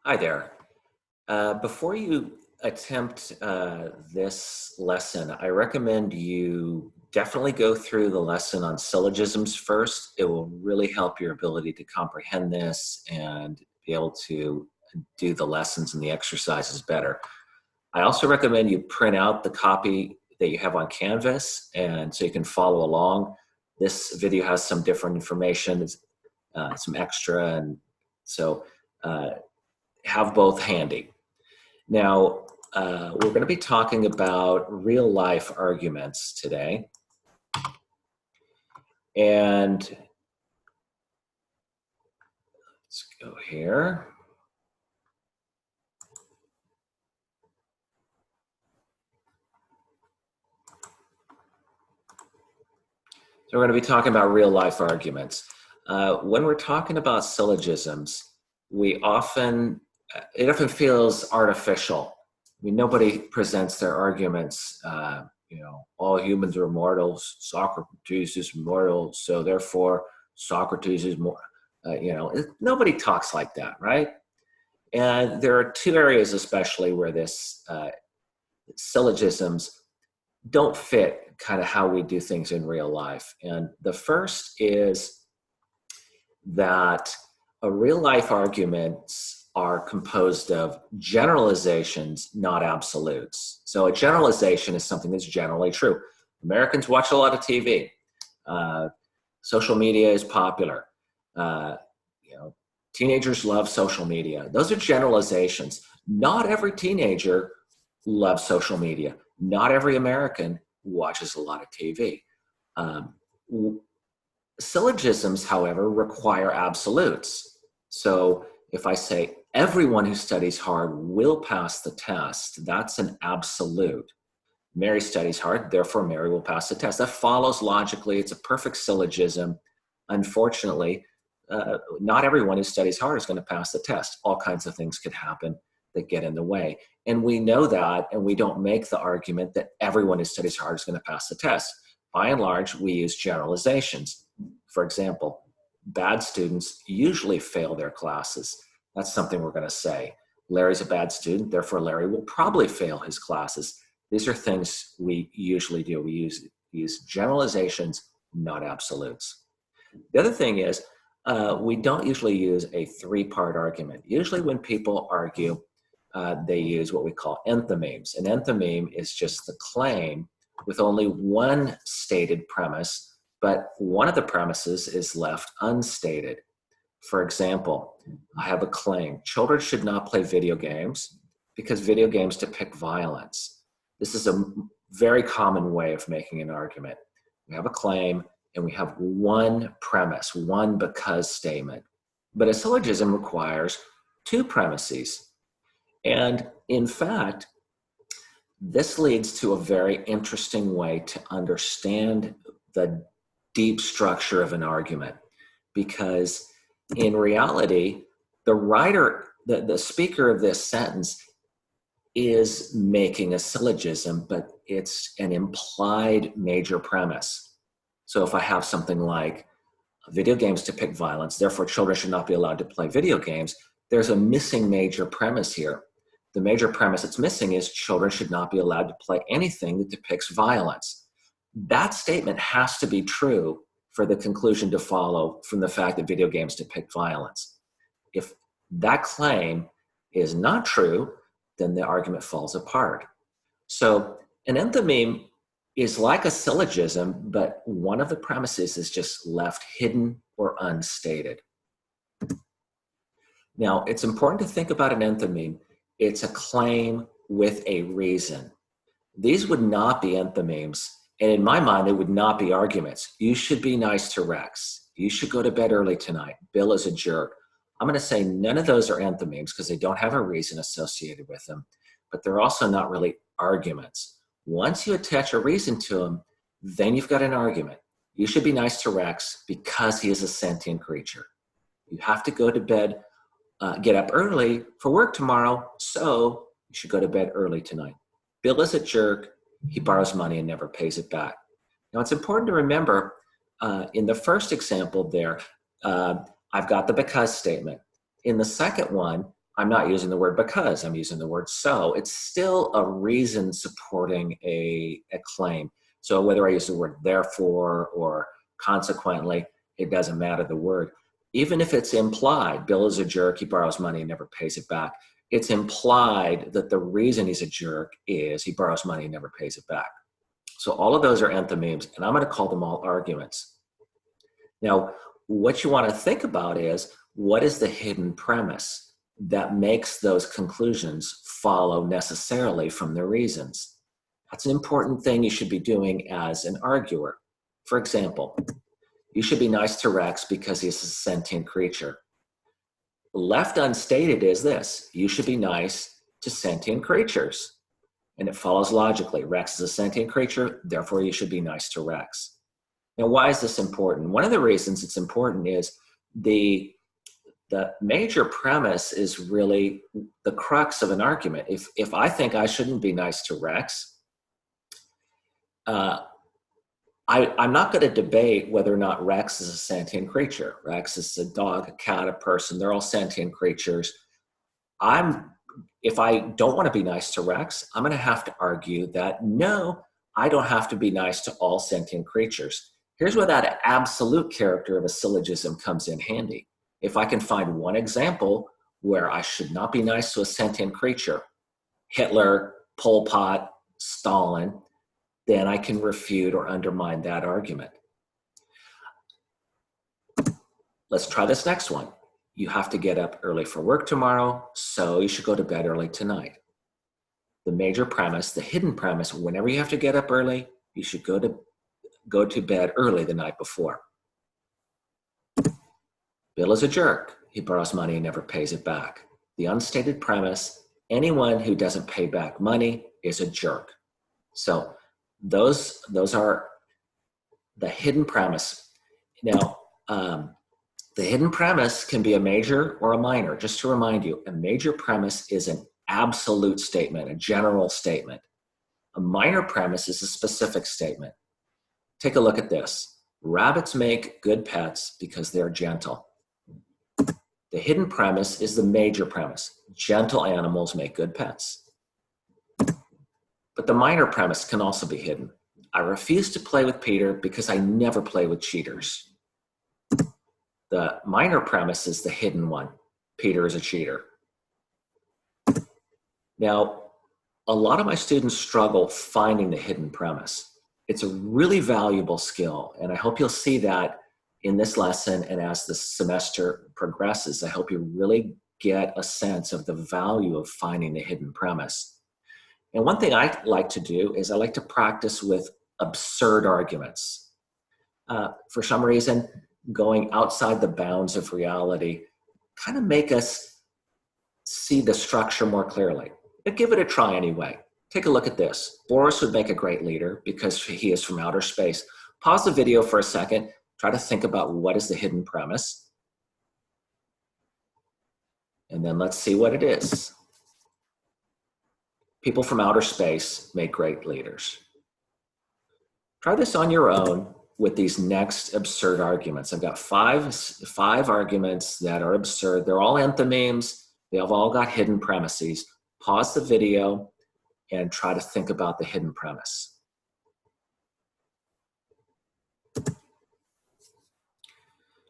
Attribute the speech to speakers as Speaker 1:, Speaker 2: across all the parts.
Speaker 1: Hi there. Before you attempt this lesson, I recommend you definitely go through the lesson on syllogisms first. It will really help your ability to comprehend this and be able to do the lessons and the exercises better. I also recommend you print out the copy that you have on Canvas, and so you can follow along. This video has some different information, some extra, and so uh, have both handy. Now, we're going to be talking about real life arguments today. And let's go here. So we're going to be talking about real life arguments. When we're talking about syllogisms, it often feels artificial. I mean, nobody presents their arguments, all humans are mortal, Socrates is mortal, so therefore Socrates is more, nobody talks like that, right? And there are two areas especially where this syllogisms don't fit kind of how we do things in real life. And the first is that real life arguments are composed of generalizations, not absolutes. So a generalization is something that's generally true. Americans watch a lot of TV. Social media is popular. Teenagers love social media. Those are generalizations. Not every teenager loves social media. Not every American watches a lot of TV. Syllogisms, however, require absolutes. So if I say everyone who studies hard will pass the test, that's an absolute. Mary studies hard, therefore Mary will pass the test. That follows logically. It's a perfect syllogism. Unfortunately, not everyone who studies hard is going to pass the test. All kinds of things could happen that get in the way. And we know that, and we don't make the argument that everyone who studies hard is going to pass the test. By and large, we use generalizations. For example, bad students usually fail their classes. That's something we're going to say. Larry's a bad student, therefore Larry will probably fail his classes. These are things we usually do. We use generalizations, not absolutes. The other thing is, we don't usually use a three-part argument. Usually when people argue, they use what we call enthymemes. An enthymeme is just the claim with only one stated premise, but one of the premises is left unstated. For example, I have a claim: children should not play video games because video games depict violence. This is a very common way of making an argument. We have a claim and we have one premise, one because statement. But a syllogism requires two premises. And in fact, this leads to a very interesting way to understand the deep structure of an argument. Because in reality, the writer, the speaker of this sentence is making a syllogism, but it's an implied major premise. So if I have something like video games depict violence, therefore children should not be allowed to play video games, there's a missing major premise here. The major premise it's missing is children should not be allowed to play anything that depicts violence. That statement has to be true for the conclusion to follow from the fact that video games depict violence. If that claim is not true, then the argument falls apart. So an enthymeme is like a syllogism, but one of the premises is just left hidden or unstated. Now, it's important to think about an enthymeme. It's a claim with a reason. These would not be enthymemes, and in my mind, they would not be arguments. You should be nice to Rex. You should go to bed early tonight. Bill is a jerk. I'm going to say none of those are enthymemes because they don't have a reason associated with them, but they're also not really arguments. Once you attach a reason to them, then you've got an argument. You should be nice to Rex because he is a sentient creature. You have to go to bed, get up early for work tomorrow, so you should go to bed early tonight. Bill is a jerk. He borrows money and never pays it back. Now, it's important to remember in the first example there, I've got the because statement. In the second one, I'm not using the word because, I'm using the word so. It's still a reason supporting a claim. So whether I use the word therefore or consequently, it doesn't matter the word. Even if it's implied, Bill is a jerk, he borrows money and never pays it back. It's implied that the reason he's a jerk is he borrows money and never pays it back. So all of those are enthymemes, and I'm going to call them all arguments. Now, what you want to think about is, what is the hidden premise that makes those conclusions follow necessarily from the reasons? That's an important thing you should be doing as an arguer. For example, you should be nice to Rex because he's a sentient creature. Left unstated is this: you should be nice to sentient creatures. And it follows logically. Rex is a sentient creature, therefore you should be nice to Rex. Now, why is this important? One of the reasons it's important is the major premise is really the crux of an argument. If I think I shouldn't be nice to Rex, I'm not going to debate whether or not Rex is a sentient creature. Rex is a dog, a cat, a person. They're all sentient creatures. If I don't want to be nice to Rex, I'm going to have to argue that no, I don't have to be nice to all sentient creatures. Here's where that absolute character of a syllogism comes in handy. If I can find one example where I should not be nice to a sentient creature, Hitler, Pol Pot, Stalin, then I can refute or undermine that argument. Let's try this next one. You have to get up early for work tomorrow, so you should go to bed early tonight. The major premise, the hidden premise, whenever you have to get up early, you should go to bed early the night before. Bill is a jerk. He borrows money and never pays it back. The unstated premise, anyone who doesn't pay back money is a jerk. So those are the hidden premise. Now, the hidden premise can be a major or a minor. Just to remind you, a major premise is an absolute statement, a general statement. A minor premise is a specific statement. Take a look at this. Rabbits make good pets because they're gentle. The hidden premise is the major premise. Gentle animals make good pets. But the minor premise can also be hidden. I refuse to play with Peter because I never play with cheaters. The minor premise is the hidden one. Peter is a cheater. Now, a lot of my students struggle finding the hidden premise. It's a really valuable skill, and I hope you'll see that in this lesson, and as the semester progresses, I hope you really get a sense of the value of finding the hidden premise. And one thing I like to do is I like to practice with absurd arguments. For some reason, going outside the bounds of reality kind of make us see the structure more clearly. But give it a try anyway. Take a look at this. Boris would make a great leader because he is from outer space. Pause the video for a second. Try to think about what is the hidden premise. And then let's see what it is. People from outer space make great leaders. Try this on your own with these next absurd arguments. I've got five arguments that are absurd. They're all enthymemes. They have all got hidden premises. Pause the video and try to think about the hidden premise.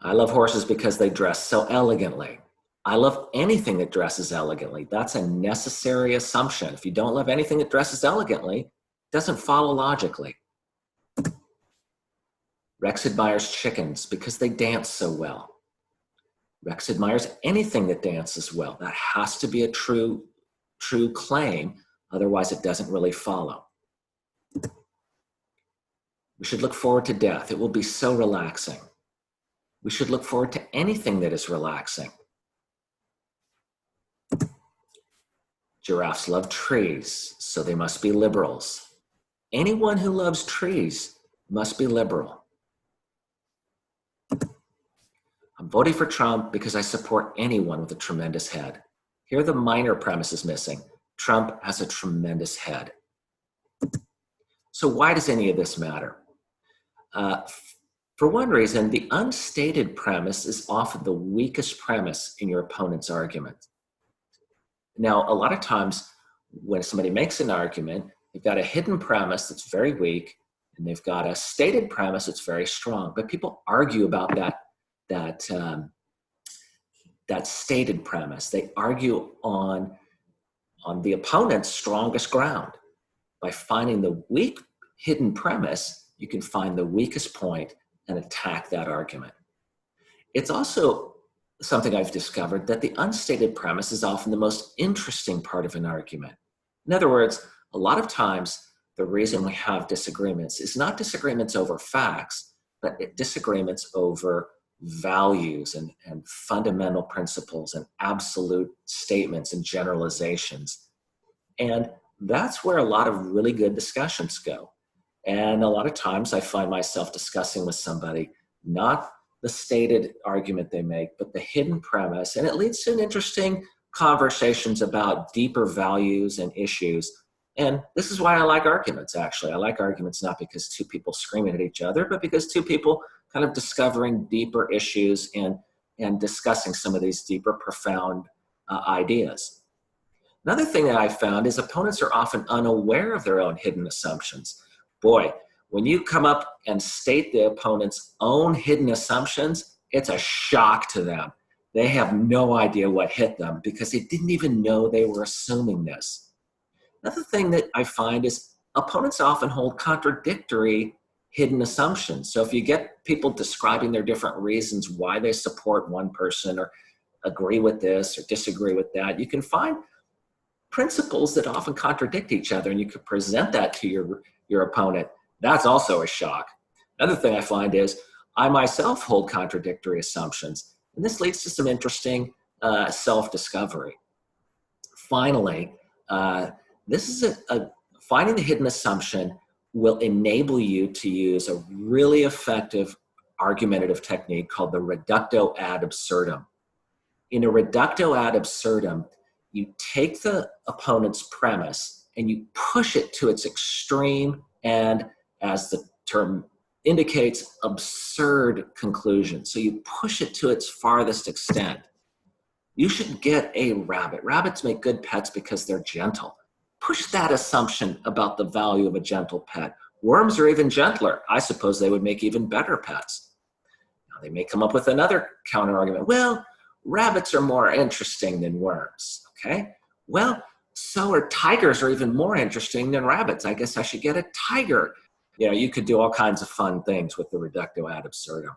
Speaker 1: I love horses because they dress so elegantly. I love anything that dresses elegantly. That's a necessary assumption. If you don't love anything that dresses elegantly, it doesn't follow logically. Rex admires chickens because they dance so well. Rex admires anything that dances well. That has to be a true claim. Otherwise, it doesn't really follow. We should look forward to death. It will be so relaxing. We should look forward to anything that is relaxing. Giraffes love trees, so they must be liberals. Anyone who loves trees must be liberal. I'm voting for Trump because I support anyone with a tremendous head. Here the minor premise is missing. Trump has a tremendous head. So why does any of this matter? For one reason, the unstated premise is often the weakest premise in your opponent's argument. Now, a lot of times when somebody makes an argument, they've got a hidden premise that's very weak, and they've got a stated premise that's very strong. But people argue about that that stated premise. They argue on the opponent's strongest ground. By finding the weak hidden premise, you can find the weakest point and attack that argument. It's also something I've discovered that the unstated premise is often the most interesting part of an argument. In other words, a lot of times the reason we have disagreements is not disagreements over facts, but disagreements over values and fundamental principles and absolute statements and generalizations. And that's where a lot of really good discussions go. And a lot of times I find myself discussing with somebody, not the stated argument they make, but the hidden premise. And it leads to an interesting conversations about deeper values and issues. And this is why I like arguments, actually. I like arguments not because two people screaming at each other, but because two people kind of discovering deeper issues and discussing some of these deeper, profound ideas. Another thing that I found is opponents are often unaware of their own hidden assumptions. Boy, when you come up and state the opponent's own hidden assumptions, it's a shock to them. They have no idea what hit them because they didn't even know they were assuming this. Another thing that I find is opponents often hold contradictory hidden assumptions. So if you get people describing their different reasons why they support one person or agree with this or disagree with that, you can find principles that often contradict each other, and you could present that to your opponent. That's also a shock. Another thing I find is I myself hold contradictory assumptions, and this leads to some interesting self-discovery. Finally, this is finding the hidden assumption will enable you to use a really effective argumentative technique called the reductio ad absurdum. In a reductio ad absurdum, you take the opponent's premise and you push it to its extreme and, as the term indicates, absurd conclusion. So you push it to its farthest extent. You should get a rabbit. Rabbits make good pets because they're gentle. Push that assumption about the value of a gentle pet. Worms are even gentler. I suppose they would make even better pets. Now, they may come up with another counter argument. Well, rabbits are more interesting than worms. Okay, well, so are tigers are even more interesting than rabbits. I guess I should get a tiger. You know, you could do all kinds of fun things with the reductio ad absurdum.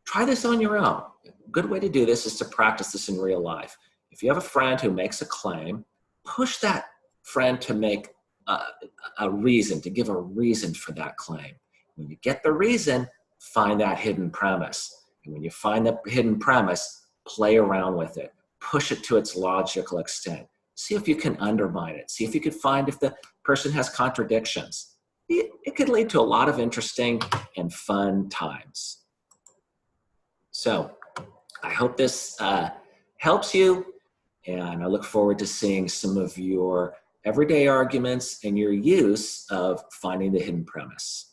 Speaker 1: Try this on your own. A good way to do this is to practice this in real life. If you have a friend who makes a claim, push that friend to make a reason, to give a reason for that claim. When you get the reason, find that hidden premise. And when you find the hidden premise, play around with it. Push it to its logical extent. See if you can undermine it. See if you can find if the person has contradictions. It could lead to a lot of interesting and fun times. So I hope this helps you, and I look forward to seeing some of your everyday arguments and your use of finding the hidden premise.